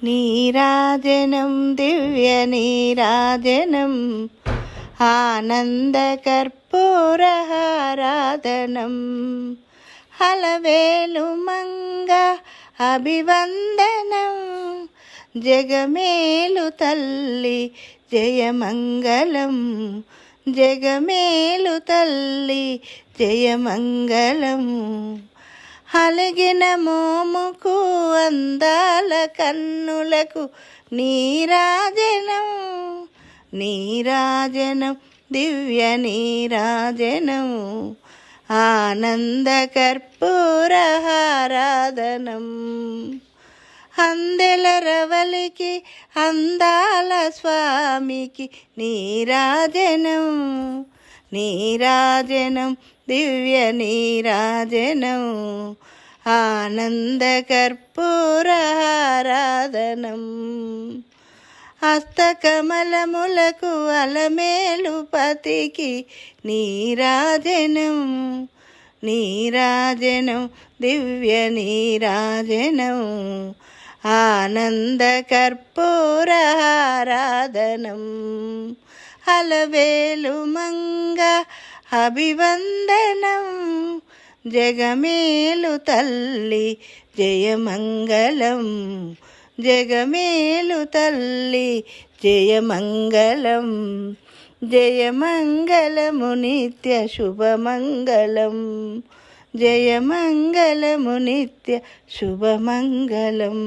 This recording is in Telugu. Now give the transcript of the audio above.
నీరాజనం దివ్య నీరాజనం ఆనందకర్పూరహారాధనం హలవేలు మంగ అభివందనం జగమేలు తల్లి జయమంగళం జగమేలు తల్లి జయమంగళం అలిగిన మోముకు అందాల కన్నులకు నీరాజనం నీరాజనం దివ్య నీరాజనం ఆనందకర్పూరహారాధనం అందెల రవలికి అందాల స్వామికి నీరాజనం నీరాజనం దివ్య నీరాజనం ఆనందకర్పూరహారాధనం హస్తకమలములకు అలమేలు పతికి నీరాజనం నీరాజనం దివ్య నీరాజనం ఆనందకర్పూరహారాధనం హలవేలు మంగ అభివందనం జగమేలు తల్లి జయమంగళం జగమేలు తల్లి జయమంగళం జయమంగళము నిత్య శుభమంగళం జయమంగళము నిత్య శుభమంగళం.